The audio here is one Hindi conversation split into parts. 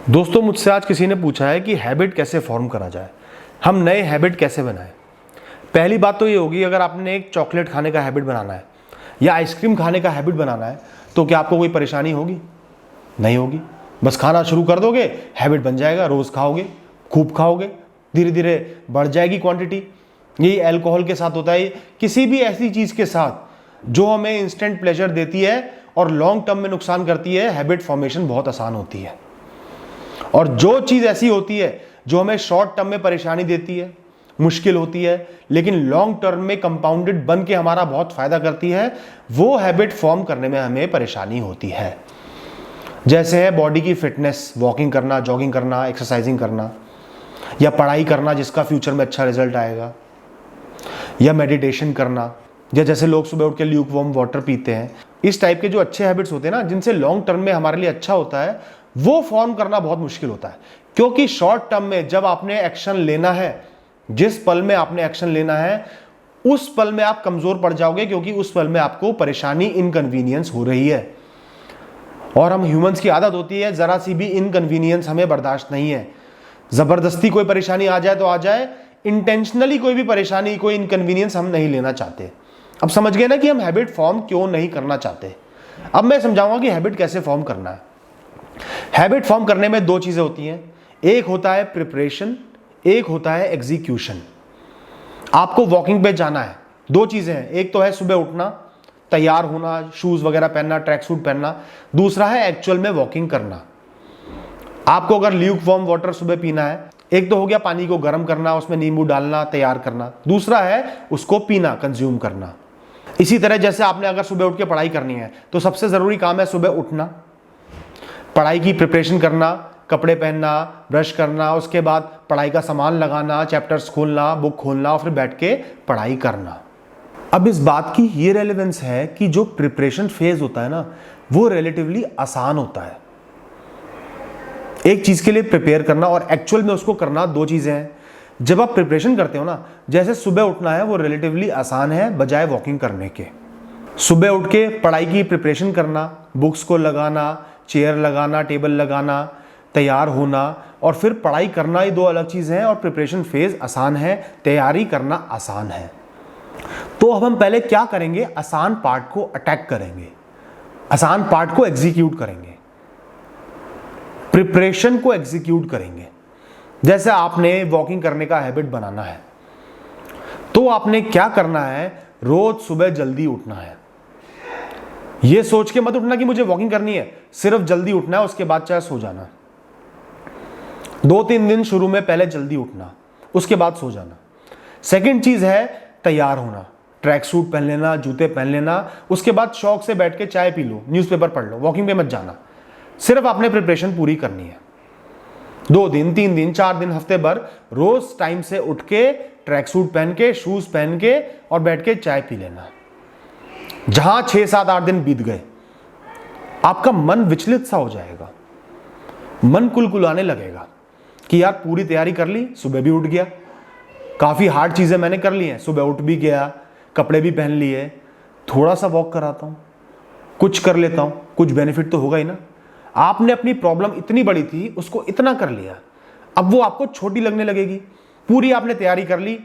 दोस्तों, मुझसे आज किसी ने पूछा है कि हैबिट कैसे फॉर्म करा जाए, हम नए हैबिट कैसे बनाएं। पहली बात तो ये होगी, अगर आपने एक चॉकलेट खाने का हैबिट बनाना है या आइसक्रीम खाने का हैबिट बनाना है तो क्या आपको कोई परेशानी होगी? नहीं होगी। बस खाना शुरू कर दोगे, हैबिट बन जाएगा, रोज़ खाओगे, खूब खाओगे, धीरे धीरे बढ़ जाएगी क्वांटिटी। यही अल्कोहल के साथ होता है, किसी भी ऐसी चीज़ के साथ जो हमें इंस्टेंट प्लेजर देती है और लॉन्ग टर्म में नुकसान करती है, हैबिट फॉर्मेशन बहुत आसान होती है। और जो चीज़ ऐसी होती है जो हमें शॉर्ट टर्म में परेशानी देती है, मुश्किल होती है, लेकिन लॉन्ग टर्म में कंपाउंडेड बन के हमारा बहुत फायदा करती है, वो हैबिट फॉर्म करने में हमें परेशानी होती है। जैसे है बॉडी की फिटनेस, वॉकिंग करना, जॉगिंग करना, एक्सरसाइजिंग करना, या पढ़ाई करना जिसका फ्यूचर में अच्छा रिजल्ट आएगा, या मेडिटेशन करना, या जैसे लोग सुबह उठ के ल्यूक वार्म वाटर पीते हैं। इस टाइप के जो अच्छे हैबिट्स होते हैं ना, जिनसे लॉन्ग टर्म में हमारे लिए अच्छा होता है, वो फॉर्म करना बहुत मुश्किल होता है। क्योंकि शॉर्ट टर्म में जब आपने एक्शन लेना है, जिस पल में आपने एक्शन लेना है, उस पल में आप कमजोर पड़ जाओगे, क्योंकि उस पल में आपको परेशानी, इनकन्वीनियंस हो रही है। और हम ह्यूमंस की आदत होती है, जरा सी भी इनकन्वीनियंस हमें बर्दाश्त नहीं है। जबरदस्ती कोई परेशानी आ जाए तो आ जाए, इंटेंशनली कोई भी परेशानी, कोई इनकन्वीनियंस हम नहीं लेना चाहते। अब समझ गए ना कि हम हैबिट फॉर्म क्यों नहीं करना चाहते। अब मैं समझाऊंगा कि हैबिट कैसे फॉर्म करना है। हैबिट फॉर्म करने में दो चीजें होती हैं, एक होता है प्रिपरेशन, एक होता है एग्जीक्यूशन। आपको वॉकिंग पे जाना है, दो चीजें हैं, एक तो है सुबह उठना, तैयार होना, शूज वगैरह पहनना, ट्रैक सूट पहनना, दूसरा है एक्चुअल में वॉकिंग करना। आपको अगर ल्यूक वार्म वाटर सुबह पीना है, एक तो हो गया पानी को गर्म करना, उसमें नींबू डालना, तैयार करना, दूसरा है उसको पीना, कंज्यूम करना। इसी तरह जैसे आपने अगर सुबह उठ के पढ़ाई करनी है तो सबसे जरूरी काम है सुबह उठना, पढ़ाई की प्रिपरेशन करना, कपड़े पहनना, ब्रश करना, उसके बाद पढ़ाई का सामान लगाना, चैप्टर्स खोलना, बुक खोलना और फिर बैठ के पढ़ाई करना। अब इस बात की ये रेलेवेंस है कि जो प्रिपरेशन फेज होता है ना, वो रिलेटिवली आसान होता है। एक चीज के लिए प्रिपेयर करना और एक्चुअल में उसको करना, दो चीजें हैं। जब आप प्रिपरेशन करते हो ना, जैसे सुबह उठना है, वो रिलेटिवली आसान है बजाय वॉकिंग करने के। सुबह उठ के पढ़ाई की प्रिपरेशन करना, बुक्स को लगाना, चेयर लगाना, टेबल लगाना, तैयार होना और फिर पढ़ाई करना, ये दो अलग चीज़ें हैं। और प्रिपरेशन फेज आसान है, तैयारी करना आसान है। तो अब हम पहले क्या करेंगे, आसान पार्ट को अटैक करेंगे, आसान पार्ट को एग्जीक्यूट करेंगे, प्रिपरेशन को एग्जीक्यूट करेंगे। जैसे आपने वॉकिंग करने का हैबिट बनाना है तो आपने क्या करना है, रोज सुबह जल्दी उठना है। ये सोच के मत उठना कि मुझे वॉकिंग करनी है, सिर्फ जल्दी उठना है, उसके बाद चाहे सो जाना। 2-3 दिन शुरू में पहले जल्दी उठना, उसके बाद सो जाना। सेकंड चीज है तैयार होना, ट्रैक सूट पहन लेना, जूते पहन लेना, उसके बाद शौक से बैठ के चाय पी लो, न्यूज़पेपर पढ़ लो, वॉकिंग पे मत जाना। सिर्फ आपने प्रिपरेशन पूरी करनी है। 2 दिन, 3 दिन, 4 दिन, हफ्ते भर रोज टाइम से उठ के, ट्रैक सूट पहन के, शूज पहन के और बैठ के चाय पी लेना। जहां 6-7-8 दिन बीत गए, आपका मन विचलित सा हो जाएगा, मन कुलकुलाने लगेगा कि यार पूरी तैयारी कर ली, सुबह भी उठ गया, काफी हार्ड चीजें मैंने कर ली हैं, सुबह उठ भी गया, कपड़े भी पहन लिए, थोड़ा सा वॉक कराता हूं, कुछ कर लेता हूं, कुछ बेनिफिट तो होगा ही ना। आपने अपनी प्रॉब्लम इतनी बड़ी थी, उसको इतना कर लिया, अब वो आपको छोटी लगने लगेगी। पूरी आपने तैयारी कर ली,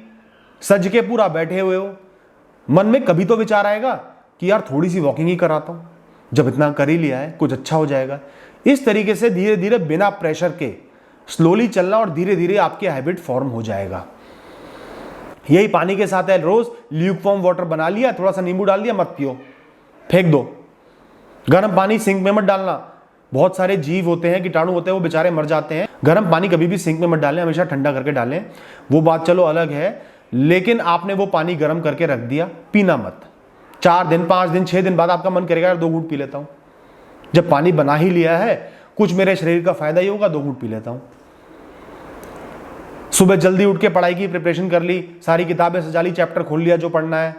सज के पूरा बैठे हुए हो, मन में कभी तो विचार आएगा कि यार थोड़ी सी वॉकिंग ही कराता हूं, जब इतना कर ही लिया है कुछ अच्छा हो जाएगा। इस तरीके से धीरे धीरे बिना प्रेशर के स्लोली चलना और धीरे धीरे आपकी हैबिट फॉर्म हो जाएगा। यही पानी के साथ है, रोज ल्यूक वार्म वाटर बना लिया, थोड़ा सा नींबू डाल दिया, मत पियो, फेंक दो। गर्म पानी सिंक में मत डालना, बहुत सारे जीव होते हैं, कीटाणु होते हैं, वो बेचारे मर जाते हैं। गर्म पानी कभी भी सिंक में मत डालें, हमेशा ठंडा करके डालें। वो बात चलो अलग है, लेकिन आपने वो पानी गर्म करके रख दिया, पीना मत। 4 दिन, 5 दिन, 6 दिन बाद आपका मन करेगा यार 2 घूंट पी लेता हूं, जब पानी बना ही लिया है, कुछ मेरे शरीर का फायदा ही होगा, 2 घूंट पी लेता हूं। सुबह जल्दी उठ के पढ़ाई की प्रिपरेशन कर ली, सारी किताबें सजा ली, चैप्टर खोल लिया जो पढ़ना है,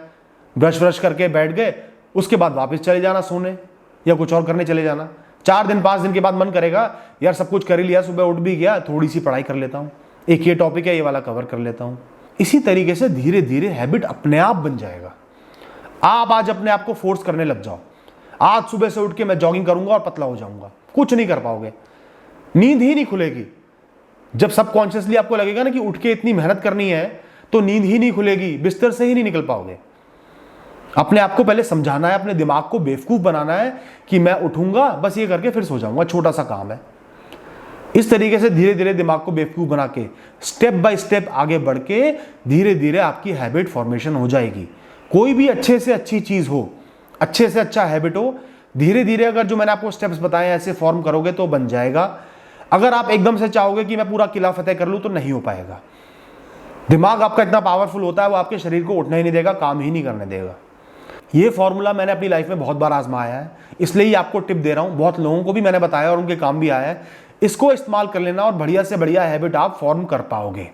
ब्रश व्रश करके बैठ गए, उसके बाद वापस चले जाना सोने या कुछ और करने चले जाना। 4 दिन, 5 दिन के बाद मन करेगा यार सब कुछ कर ही लिया, सुबह उठ भी गया, थोड़ी सी पढ़ाई कर लेता हूं, एक ये टॉपिक है, ये वाला कवर कर लेता हूं। इसी तरीके से धीरे धीरे हैबिट अपने आप बन जाएगा। आप आज अपने आप को फोर्स करने लग जाओ, आज सुबह से उठ के मैं जॉगिंग करूंगा और पतला हो जाऊंगा, कुछ नहीं कर पाओगे। नींद ही नहीं खुलेगी। जब सबकॉन्शियसली आपको लगेगा ना कि उठ के इतनी मेहनत करनी है, तो नींद ही नहीं खुलेगी, बिस्तर से ही नहीं निकल पाओगे। अपने आप को पहले समझाना है, अपने दिमाग को बेवकूफ बनाना है कि मैं उठूंगा, बस ये करके फिर सो जाऊंगा, छोटा सा काम है। इस तरीके से धीरे धीरे दिमाग को बेवकूफ बना के स्टेप बाय स्टेप आगे बढ़ के धीरे धीरे आपकी हैबिट फॉर्मेशन हो जाएगी। कोई भी अच्छे से अच्छी चीज हो, अच्छे से अच्छा हैबिट हो, धीरे धीरे अगर जो मैंने आपको स्टेप्स बताए ऐसे फॉर्म करोगे तो बन जाएगा। अगर आप एकदम से चाहोगे कि मैं पूरा किला फतेह कर लूं तो नहीं हो पाएगा। दिमाग आपका इतना पावरफुल होता है, वो आपके शरीर को उठने ही नहीं देगा, काम ही नहीं करने देगा। ये फॉर्मूला मैंने अपनी लाइफ में बहुत बार आजमाया है, इसलिए ही आपको टिप दे रहा हूं। बहुत लोगों को भी मैंने बताया और उनके काम भी आया है। इसको इस्तेमाल कर लेना और बढ़िया से बढ़िया हैबिट आप फॉर्म कर पाओगे।